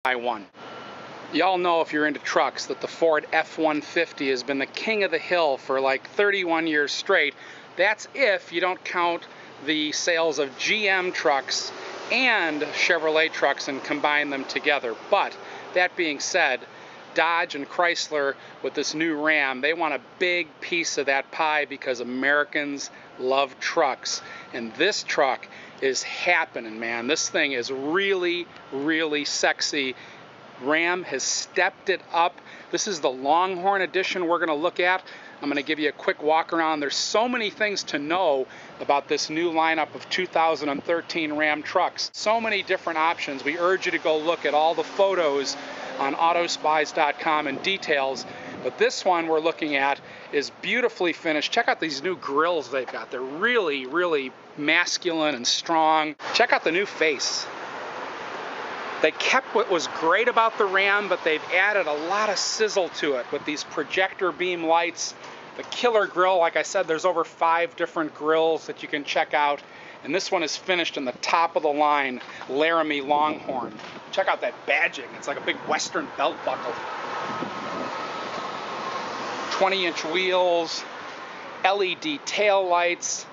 buy one. Y'all know, if you're into trucks, that the Ford F-150 has been the king of the hill for like 31 years straight. That's if you don't count the sales of GM trucks and Chevrolet trucks and combine them together. But that being said, Dodge and Chrysler with this new Ram, they want a big piece of that pie because Americans love trucks. And this truck is happening, man. This thing is really, really sexy. Ram has stepped it up. This is the Longhorn edition we're going to look at. I'm going to give you a quick walk around. There's so many things to know about this new lineup of 2013 Ram trucks. So many different options. We urge you to go look at all the photos on Autospies.com and details. But this one we're looking at is beautifully finished. Check out these new grills they've got. They're really, really masculine and strong. Check out the new face. They kept what was great about the Ram, but they've added a lot of sizzle to it with these projector beam lights. The killer grill, like I said, there's over 5 different grills that you can check out. And this one is finished in the top of the line Laramie Longhorn. Check out that badging. It's like a big Western belt buckle. 20-inch wheels, LED tail lights.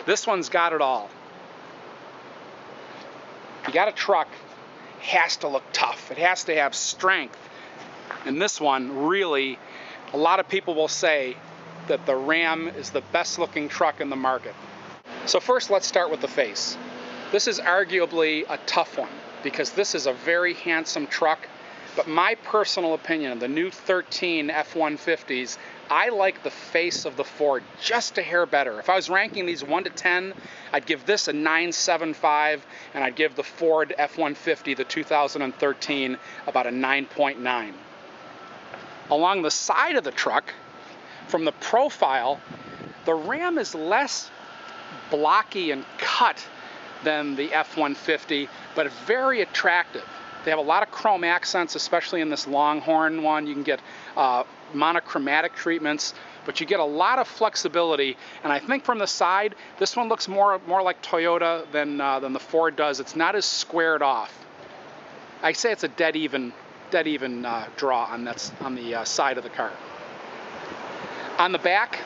This one's got it all. You got a truck, has to look tough. It has to have strength. And this one, really, a lot of people will say that the Ram is the best looking truck in the market. So first, let's start with the face. This is arguably a tough one because this is a very handsome truck. But my personal opinion, the new 13 F-150s, I like the face of the Ford just a hair better. If I was ranking these 1 to 10, I'd give this a 9.75, and I'd give the Ford F-150, the 2013, about a 9.9. Along the side of the truck, from the profile, the Ram is less blocky and cut than the F-150, but very attractive. They have a lot of chrome accents, especially in this Longhorn one. You can get monochromatic treatments, but you get a lot of flexibility. And I think from the side, this one looks more like Toyota than the Ford does. It's not as squared off. I say it's a dead even draw on the side of the car. On the back,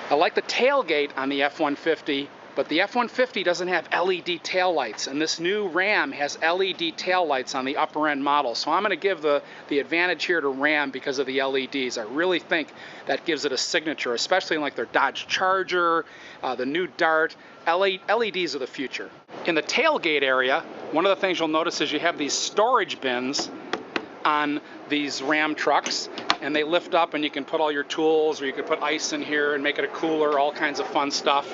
I like the tailgate on the F-150. But the F-150 doesn't have LED taillights, and this new Ram has LED taillights on the upper end model. So I'm going to give the advantage here to Ram because of the LEDs. I really think that gives it a signature, especially in like their Dodge Charger, the new Dart. LEDs are the future. In the tailgate area, one of the things you'll notice is you have these storage bins on these Ram trucks, and they lift up and you can put all your tools, or you can put ice in here and make it a cooler, all kinds of fun stuff.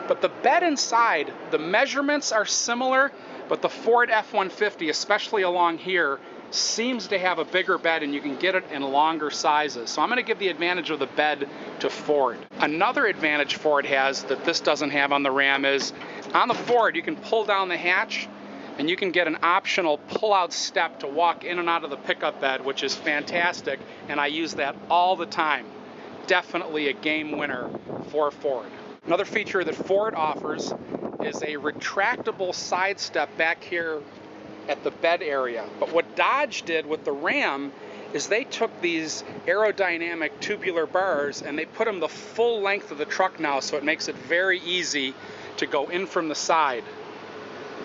But the bed inside, the measurements are similar, but the Ford F-150, especially along here, seems to have a bigger bed, and you can get it in longer sizes. So I'm going to give the advantage of the bed to Ford. Another advantage Ford has that this doesn't have on the Ram is, on the Ford, you can pull down the hatch, and you can get an optional pull-out step to walk in and out of the pickup bed, which is fantastic, and I use that all the time. Definitely a game winner for Ford. Another feature that Ford offers is a retractable side step back here at the bed area. But what Dodge did with the Ram is they took these aerodynamic tubular bars and they put them the full length of the truck now, so it makes it very easy to go in from the side.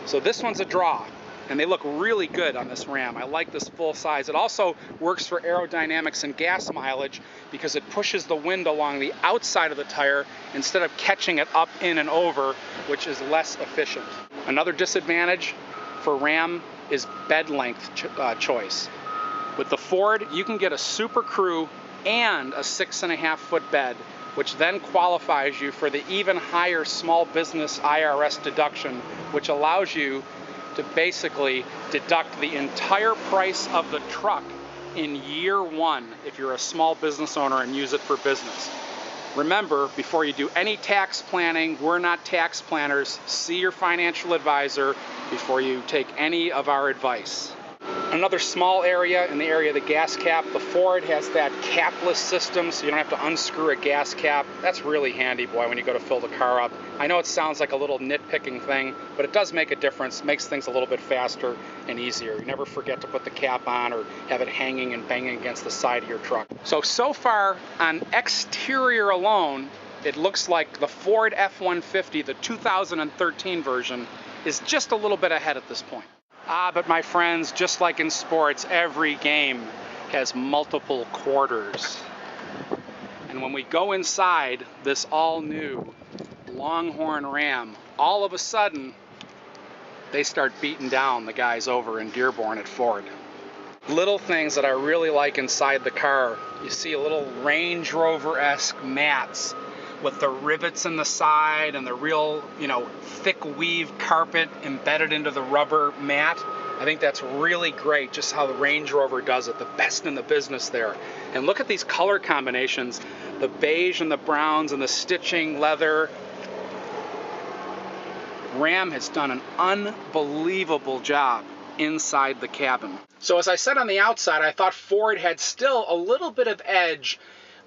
So this one's a draw, and they look really good on this Ram. I like this full size. It also works for aerodynamics and gas mileage because it pushes the wind along the outside of the tire instead of catching it up, in, and over, which is less efficient. Another disadvantage for Ram is bed length choice. With the Ford, you can get a Super Crew and a 6.5-foot bed, which then qualifies you for the even higher small business IRS deduction, which allows you to basically deduct the entire price of the truck in year 1 if you're a small business owner and use it for business. Remember, before you do any tax planning, we're not tax planners. See your financial advisor before you take any of our advice. Another small area in the area of the gas cap, the Ford has that capless system, so you don't have to unscrew a gas cap. That's really handy, boy, when you go to fill the car up. I know it sounds like a little nitpicking thing, but it does make a difference. It makes things a little bit faster and easier. You never forget to put the cap on or have it hanging and banging against the side of your truck. So far on exterior alone, it looks like the Ford F-150, the 2013 version, is just a little bit ahead at this point. But my friends, just like in sports, every game has multiple quarters. And when we go inside this all-new Longhorn Ram, all of a sudden, they start beating down the guys over in Dearborn at Ford. Little things that I really like inside the car. You see a little Range Rover-esque mats with the rivets in the side and the real, thick weave carpet embedded into the rubber mat. I think that's really great, just how the Range Rover does it, the best in the business there. And look at these color combinations, the beige and the browns and the stitching leather. Ram has done an unbelievable job inside the cabin. So as I said on the outside, I thought Ford had still a little bit of edge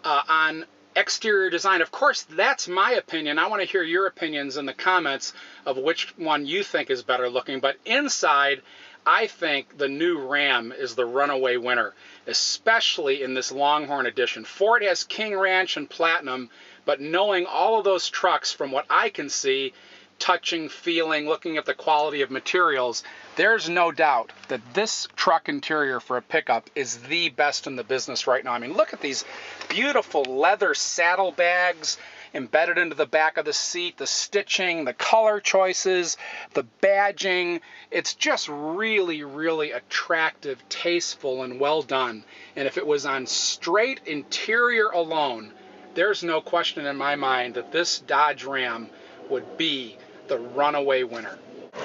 on exterior design. Of course, that's my opinion. I want to hear your opinions in the comments of which one you think is better looking. But inside, I think the new Ram is the runaway winner, especially in this Longhorn edition. Ford has King Ranch and Platinum, but knowing all of those trucks from what I can see, touching, feeling, looking at the quality of materials, there's no doubt that this truck interior for a pickup is the best in the business right now. I mean, look at these beautiful leather saddlebags embedded into the back of the seat, the stitching, the color choices, the badging. It's just really, really attractive, tasteful, and well done. And if it was on straight interior alone, there's no question in my mind that this Dodge Ram would be the runaway winner.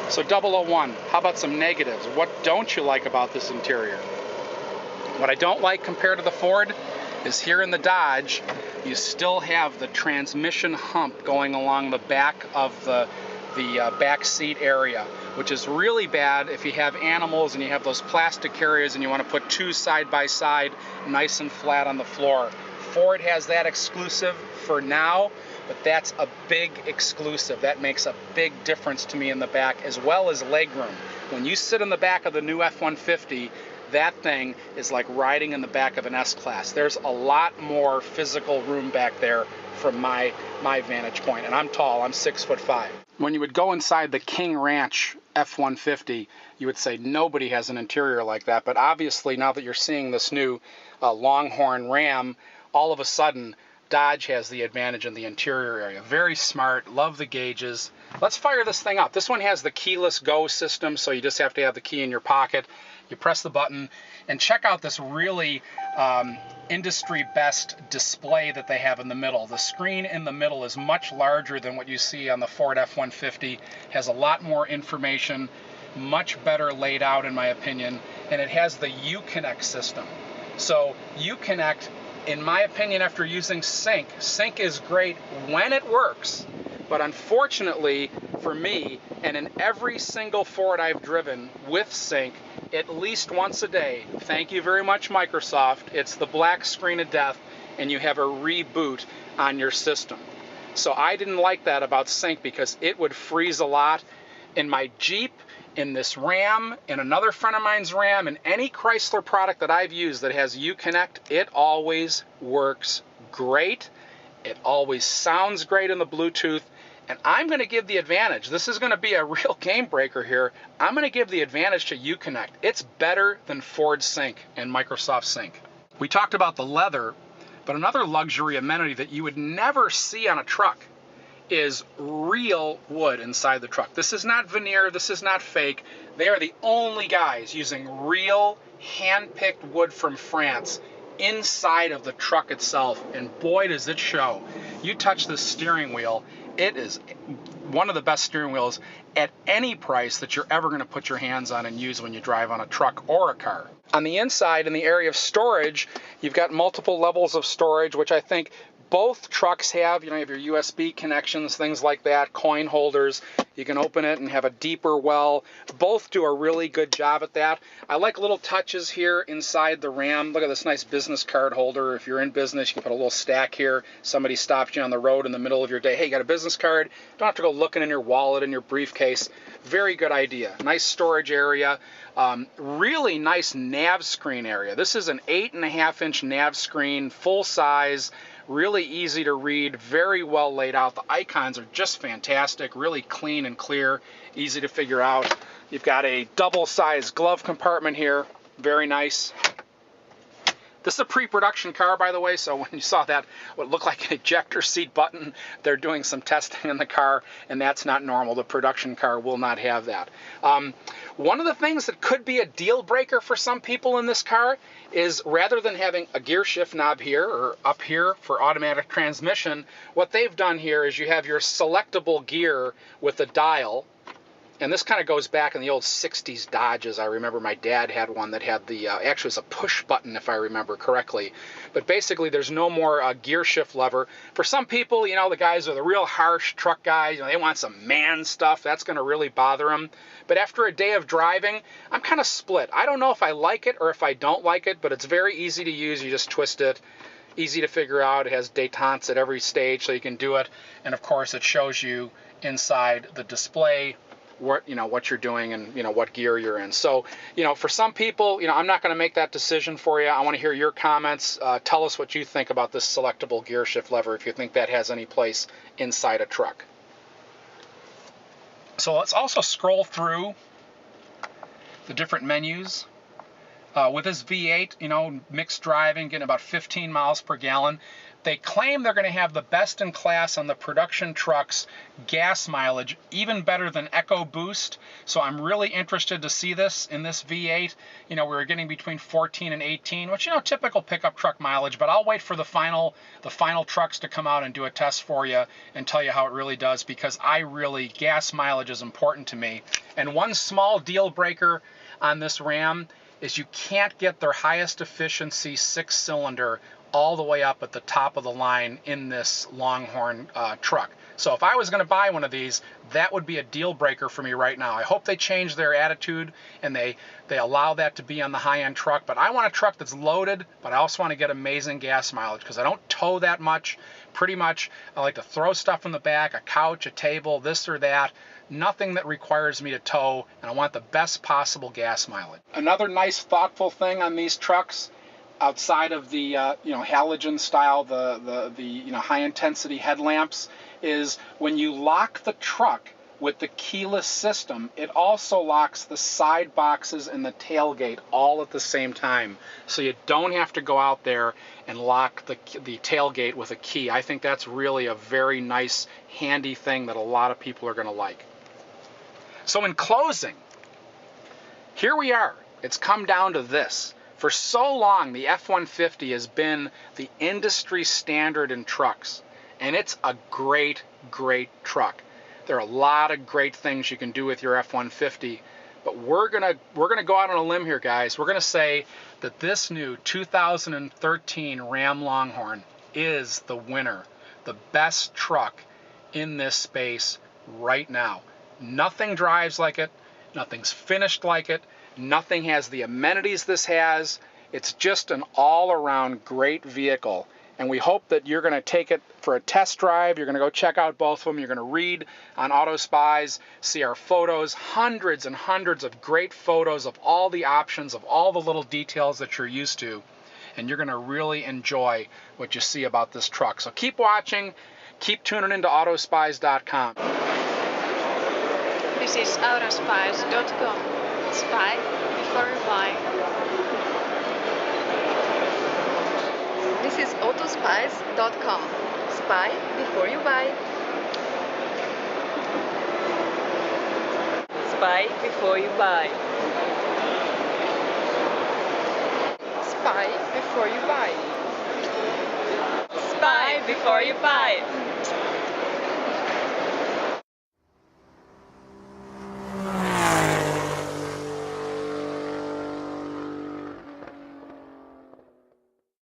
So 001, how about some negatives? What don't you like about this interior? What I don't like compared to the Ford is here in the Dodge, you still have the transmission hump going along the back of the back seat area, which is really bad if you have animals and you have those plastic carriers and you want to put two side by side nice and flat on the floor. Ford has that exclusive for now, but that's a big exclusive. That makes a big difference to me in the back, as well as legroom. When you sit in the back of the new F-150, that thing is like riding in the back of an S-Class. There's a lot more physical room back there from my vantage point, and I'm tall, I'm 6'5". When you would go inside the King Ranch F-150, you would say nobody has an interior like that, but obviously now that you're seeing this new Longhorn Ram, all of a sudden Dodge has the advantage in the interior area. Very smart, love the gauges. Let's fire this thing up. This one has the keyless go system, so you just have to have the key in your pocket. You press the button, and check out this really industry best display that they have in the middle. The screen in the middle is much larger than what you see on the Ford F-150, has a lot more information, much better laid out in my opinion, and it has the Uconnect system. So Uconnect, in my opinion, after using Sync is great when it works, but unfortunately for me, and in every single Ford I've driven with Sync, at least once a day, thank you very much Microsoft, it's the black screen of death and you have a reboot on your system. So I didn't like that about Sync because it would freeze a lot. In my Jeep, in this Ram, in another friend of mine's Ram, in any Chrysler product that I've used that has Uconnect, it always works great. It always sounds great in the Bluetooth. And I'm going to give the advantage. This is going to be a real game breaker here. I'm going to give the advantage to Uconnect. It's better than Ford Sync and Microsoft Sync. We talked about the leather, but another luxury amenity that you would never see on a truck is real wood inside the truck. This is not veneer. This is not fake. They are the only guys using real hand-picked wood from France inside of the truck itself. And boy, does it show. You touch the steering wheel, it is one of the best steering wheels at any price that you're ever going to put your hands on and use when you drive on a truck or a car. On the inside, in the area of storage, you've got multiple levels of storage, which I think Both trucks have, you have your USB connections, things like that, coin holders. You can open it and have a deeper well. Both do a really good job at that. I like little touches here inside the Ram. Look at this nice business card holder. If you're in business, you can put a little stack here. Somebody stops you on the road in the middle of your day. Hey, you got a business card? Don't have to go looking in your wallet, in your briefcase. Very good idea. Nice storage area. Really nice nav screen area. This is an 8.5-inch nav screen, full size. Really easy to read, very well laid out. The icons are just fantastic, really clean and clear, easy to figure out. You've got a double-sized glove compartment here, very nice. This is a pre-production car, by the way, so when you saw that, what looked like an ejector seat button, they're doing some testing in the car, and that's not normal. The production car will not have that. One of the things that could be a deal breaker for some people in this car is rather than having a gear shift knob here or up here for automatic transmission, what they've done here is you have your selectable gear with a dial. And this kind of goes back in the old 60s Dodges. I remember my dad had one that had the, actually it was a push button if I remember correctly. But basically there's no more gear shift lever. For some people, the guys are the real harsh truck guys, they want some man stuff. That's going to really bother them. But after a day of driving, I'm kind of split. I don't know if I like it or if I don't like it, but it's very easy to use. You just twist it. Easy to figure out. It has détentes at every stage so you can do it. And of course it shows you inside the display what you're doing and what gear you're in. So for some people, I'm not going to make that decision for you. I want to hear your comments. Tell us what you think about this selectable gear shift lever, if you think that has any place inside a truck. So let's also scroll through the different menus. With this V8, mixed driving, getting about 15 miles per gallon. They claim they're going to have the best in class on the production trucks gas mileage, even better than EcoBoost. So I'm really interested to see this in this V8. We were getting between 14 and 18, which, typical pickup truck mileage, but I'll wait for the final trucks to come out and do a test for you and tell you how it really does, because gas mileage is important to me. And one small deal breaker on this Ram is you can't get their highest efficiency 6-cylinder all the way up at the top of the line in this Longhorn truck. So if I was going to buy one of these, that would be a deal breaker for me right now. I hope they change their attitude and they allow that to be on the high-end truck. But I want a truck that's loaded, but I also want to get amazing gas mileage because I don't tow that much. Pretty much, I like to throw stuff in the back, a couch, a table, this or that. Nothing that requires me to tow, and I want the best possible gas mileage. Another nice, thoughtful thing on these trucks, outside of the halogen style, the high-intensity headlamps, is when you lock the truck with the keyless system, it also locks the side boxes and the tailgate all at the same time. So you don't have to go out there and lock the tailgate with a key. I think that's really a very nice, handy thing that a lot of people are going to like. So in closing, here we are. It's come down to this. For so long, the F-150 has been the industry standard in trucks, and it's a great, great truck. There are a lot of great things you can do with your F-150, but we're gonna go out on a limb here, guys. We're gonna say that this new 2013 Ram Longhorn is the winner, the best truck in this space right now. Nothing drives like it. Nothing's finished like it. Nothing has the amenities this has. It's just an all-around great vehicle. And we hope that you're going to take it for a test drive. You're going to go check out both of them. You're going to read on AutoSpies, see our photos, hundreds and hundreds of great photos of all the options, of all the little details that you're used to. And you're going to really enjoy what you see about this truck. So keep watching. Keep tuning into Autospies.com. This is Autospies.com. Spy before you buy. This is Autospies.com. Spy before you buy. Spy before you buy. Spy before you buy. Spy before you buy.